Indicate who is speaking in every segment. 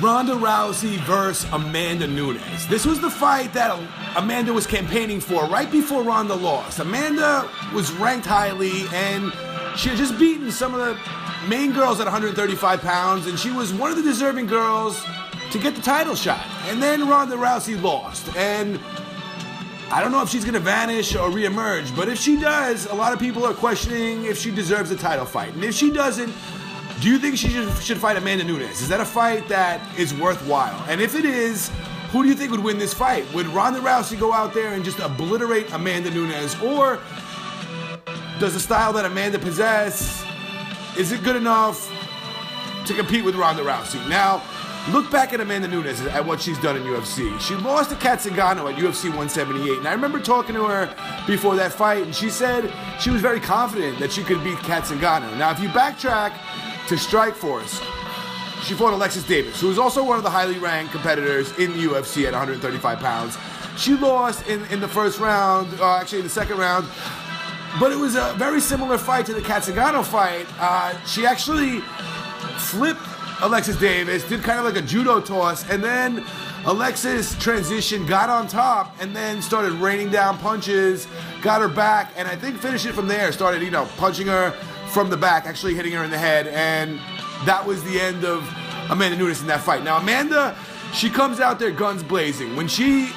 Speaker 1: Ronda Rousey versus Amanda Nunes. This was the fight that Amanda was campaigning for right before Ronda lost. Amanda was ranked highly, and she had just beaten some of the main girls at 135 pounds, and she was one of the deserving girls to get the title shot. And then Ronda Rousey lost, and I don't know if she's going to vanish or reemerge, but if she does, a lot of people are questioning if she deserves a title fight. And if she doesn't, do you think she should fight Amanda Nunes? Is that a fight that is worthwhile? And if it is, who do you think would win this fight? Would Ronda Rousey go out there and just obliterate Amanda Nunes? Or does the style that Amanda possesses, is it good enough to compete with Ronda Rousey? Now, look back at Amanda Nunes, at what she's done in UFC. She lost to Kat Zingano at UFC 178. And I remember talking to her before that fight, and she said she was very confident that she could beat Kat Zingano. Now, if you backtrack to Strikeforce, she fought Alexis Davis, who was also one of the highly ranked competitors in the UFC at 135 pounds. She lost in the first round, actually in the second round, but it was a very similar fight to the Kat Zingano fight. She actually flipped Alexis Davis, did kind of like a judo toss, and then Alexis transitioned, got on top, and then started raining down punches, got her back, and I think finished it from there. Started, punching her from the back, actually hitting her in the head, and that was the end of Amanda Nunes in that fight. Now, Amanda, she comes out there guns blazing. When she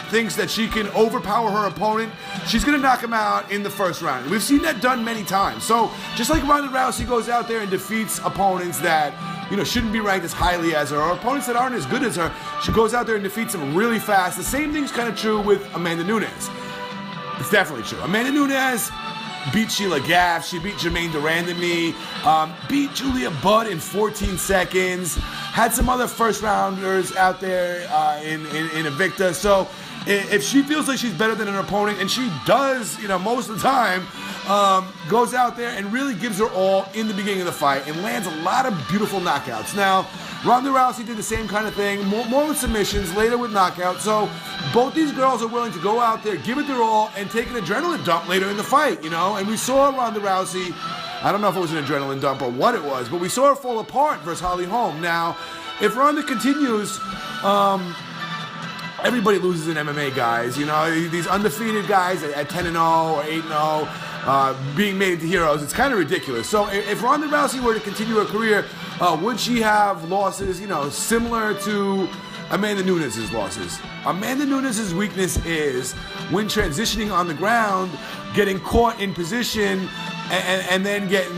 Speaker 1: thinks that she can overpower her opponent, she's going to knock him out in the first round. We've seen that done many times. So, just like Ronda Rousey goes out there and defeats opponents that shouldn't be ranked as highly as her, or opponents that aren't as good as her, she goes out there and defeats them really fast. The same thing's kind of true with Amanda Nunes. It's definitely true. Amanda Nunes beat Sheila Gaff, she beat Jermaine Durandamy, beat Julia Budd in 14 seconds, had some other first rounders out there in Invicta. So if she feels like she's better than an opponent, and she does, most of the time, goes out there and really gives her all in the beginning of the fight and lands a lot of beautiful knockouts. Now, Ronda Rousey did the same kind of thing, more with submissions, later with knockouts. So both these girls are willing to go out there, give it their all, and take an adrenaline dump later in the fight, And we saw Ronda Rousey, I don't know if it was an adrenaline dump or what it was, but we saw her fall apart versus Holly Holm. Now, if Ronda continues, everybody loses in MMA, guys. These undefeated guys at 10-0 or 8-0, being made into heroes, it's kind of ridiculous. So if Ronda Rousey were to continue her career, would she have losses, similar to Amanda Nunes' losses? Amanda Nunes' weakness is when transitioning on the ground, getting caught in position, and then getting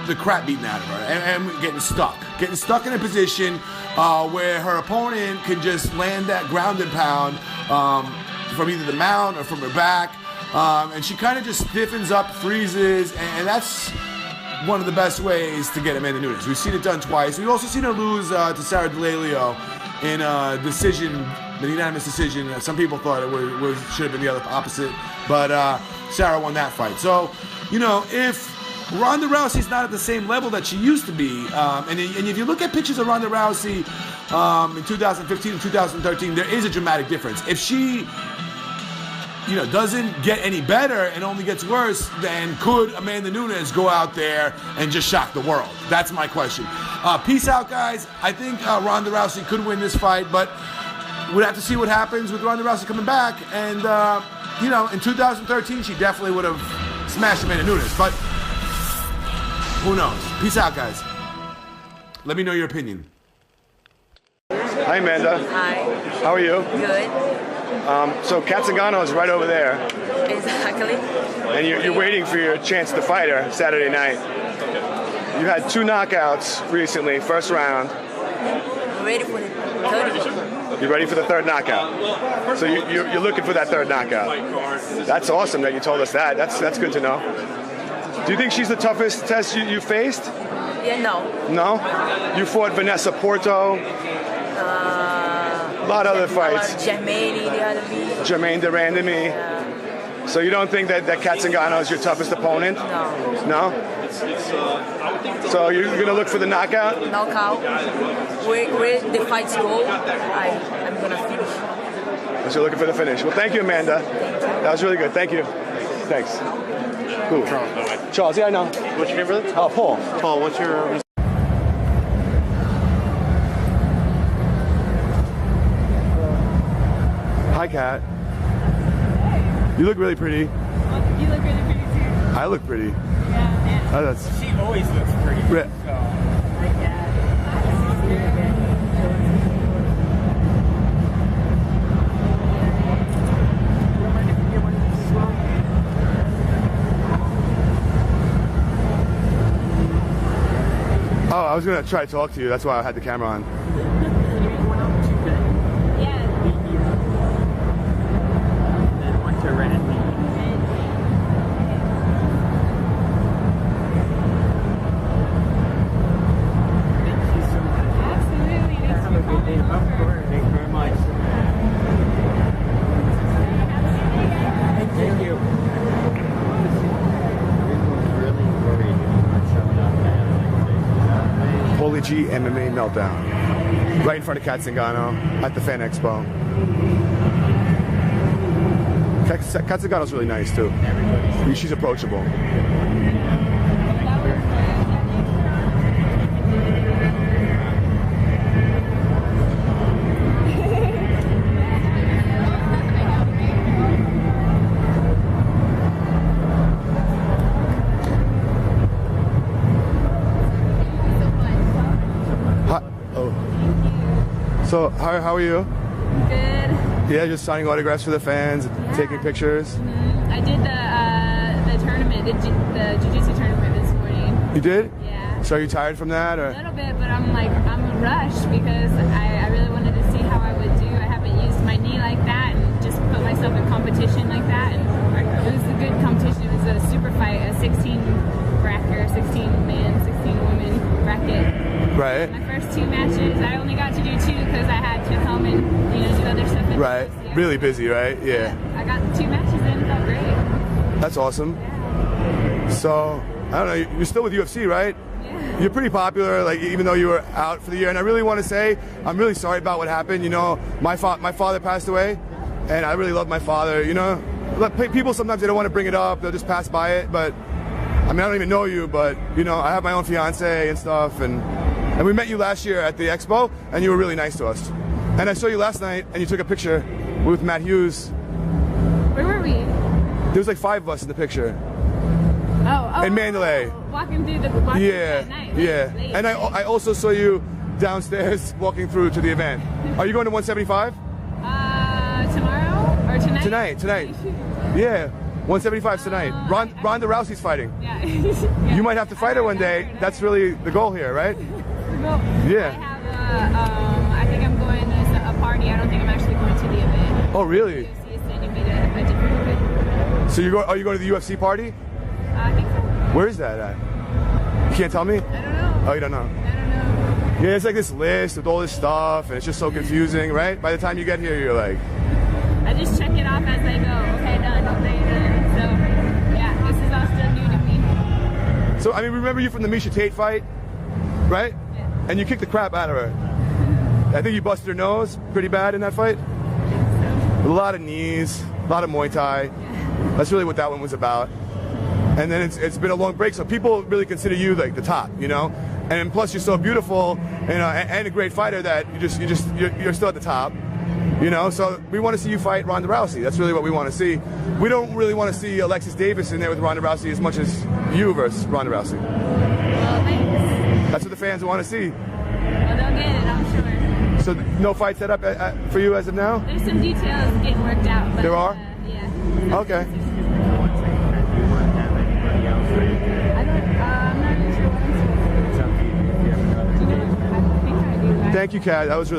Speaker 1: the crap beaten out of her, and getting stuck in a position where her opponent can just land that ground and pound from either the mount or from her back, and she kind of just stiffens up, freezes, and that's one of the best ways to get Amanda Nunes. We've seen it done twice. We've also seen her lose to Sarah D'Alelio in a decision, an unanimous decision. Some people thought it should have been the other opposite, but Sarah won that fight. So, if Ronda Rousey's not at the same level that she used to be, and if you look at pictures of Ronda Rousey in 2015 and 2013, there is a dramatic difference. If she doesn't get any better and only gets worse, then could Amanda Nunes go out there and just shock the world? That's my question. Peace out, guys. I think Ronda Rousey could win this fight, but we'd have to see what happens with Ronda Rousey coming back. And, in 2013, she definitely would have smashed Amanda Nunes, but who knows? Peace out, guys. Let me know your opinion.
Speaker 2: Hi, Amanda.
Speaker 3: Hi.
Speaker 2: How are you?
Speaker 3: Good.
Speaker 2: So Kat Zingano is right over there.
Speaker 3: Exactly.
Speaker 2: And you're waiting for your chance to fight her Saturday night. You had 2 knockouts recently, first round.
Speaker 3: I'm ready for the third.
Speaker 2: You're ready for the third knockout. So you're looking for that third knockout. That's awesome that you told us that. That's good to know. Do you think she's the toughest test you faced?
Speaker 3: Yeah, no.
Speaker 2: No? You fought Vanessa Porto. A lot of other fights. Jermaine Durandamy.
Speaker 3: Yeah.
Speaker 2: So you don't think that Kat Zingano is your toughest opponent?
Speaker 3: No.
Speaker 2: No? So you're going to look for the knockout?
Speaker 3: Knockout. Where the fights go, I'm going to finish.
Speaker 2: So you're looking for the finish. Well, thank you, Amanda. That was really good. Thank you. Thanks. Who? Charles, yeah, I know.
Speaker 4: What's your name, brother?
Speaker 2: Paul.
Speaker 4: Paul, what's your...
Speaker 2: Hi, Kat. You look really pretty.
Speaker 4: Well, you look really pretty too.
Speaker 2: I look pretty.
Speaker 4: Yeah.
Speaker 2: Oh, that's.
Speaker 5: She always looks pretty.
Speaker 2: Right.
Speaker 5: So.
Speaker 2: Oh, I was gonna try to talk to you. That's why I had the camera on.
Speaker 4: Yeah.
Speaker 5: Then went to Red. Thank you so much.
Speaker 4: Absolutely. Thanks
Speaker 5: Have a
Speaker 4: for
Speaker 5: good day.
Speaker 4: coming
Speaker 5: Of
Speaker 4: over.
Speaker 5: course. Thank you very much. Thank you. Really worried about showing up and
Speaker 2: Holy G MMA meltdown. Right in front of Kat Zingano at the Fan Expo. Kat Zingano's really nice too. She's approachable. Hi. Oh. So how are you?
Speaker 4: Good.
Speaker 2: Yeah, just signing autographs for the fans, taking pictures.
Speaker 4: I did the tournament, the jiu-jitsu tournament this morning.
Speaker 2: You did?
Speaker 4: Yeah.
Speaker 2: So are you tired from that,
Speaker 4: A
Speaker 2: or?
Speaker 4: little bit, but I'm rushed because I really wanted to see how I would do. I haven't used my knee like that and just put myself in competition like that. And it was a good competition. It was a super fight, a 16 bracket, 16 man, 16 woman bracket.
Speaker 2: Right.
Speaker 4: My first 2 matches, I only got to do 2 because I had to come and do other stuff.
Speaker 2: Right.
Speaker 4: Yeah.
Speaker 2: Really busy, right? Yeah.
Speaker 4: I got 2 matches in, felt great.
Speaker 2: That's awesome. So, I don't know, you're still with UFC, right?
Speaker 4: Yeah.
Speaker 2: You're pretty popular, like even though you were out for the year. And I really want to say, I'm really sorry about what happened. You know, my father passed away, and I really love my father. You know, people sometimes they don't want to bring it up; they'll just pass by it. But I mean, I don't even know you, but you know, I have my own fiance and stuff, and we met you last year at the expo, and you were really nice to us. And I saw you last night, and you took a picture with Matt Hughes.
Speaker 4: Where were we?
Speaker 2: There was like 5 of us in the picture.
Speaker 4: Oh,
Speaker 2: In Mandalay.
Speaker 4: Walking through the
Speaker 2: Yeah,
Speaker 4: at night.
Speaker 2: yeah.
Speaker 4: Late.
Speaker 2: And I also saw you downstairs walking through to the event. Are you going to 175?
Speaker 4: Tomorrow or tonight?
Speaker 2: Tonight. Yeah, 175 tonight. Ronda Rousey's fighting.
Speaker 4: Yeah.
Speaker 2: You might have to fight her one day. That's really the goal here, right? Yeah.
Speaker 4: I have I think I'm going to a party. I don't think I'm actually going to the event.
Speaker 2: Oh, really?
Speaker 4: UFC is sending me to a different event.
Speaker 2: So are you going to the UFC party?
Speaker 4: I think so.
Speaker 2: Where is that at? You can't tell me?
Speaker 4: I don't know.
Speaker 2: Oh, you don't know?
Speaker 4: I don't know.
Speaker 2: Yeah, it's like this list with all this stuff, and it's just so confusing, right? By the time you get here, you're like,
Speaker 4: I just check it off as I go. Okay, done. Okay, done. So, yeah, this is all still new to me.
Speaker 2: so I mean, remember you from the Misha Tate fight, right?
Speaker 4: Yeah.
Speaker 2: And you kicked the crap out of her. I think you busted her nose pretty bad in that fight. A lot of knees, a lot of Muay Thai. That's really what that one was about. And then it's been a long break, so people really consider you like the top, you know. And plus you're so beautiful, you know, and a great fighter that you're still at the top, you know. So we want to see you fight Ronda Rousey. That's really what we want to see. We don't really want to see Alexis Davis in there with Ronda Rousey as much as you versus Ronda Rousey.
Speaker 4: Well, thanks.
Speaker 2: That's what the fans want to see.
Speaker 4: Well, they'll get it, I'm sure.
Speaker 2: So no fight set up for you as of now?
Speaker 4: There's some details getting worked out. But,
Speaker 2: There are?
Speaker 4: Yeah.
Speaker 2: Okay.
Speaker 4: I'm not really sure what I'm supposed to do. Do you know? I think I do. Right?
Speaker 2: Thank you, Kat. That was really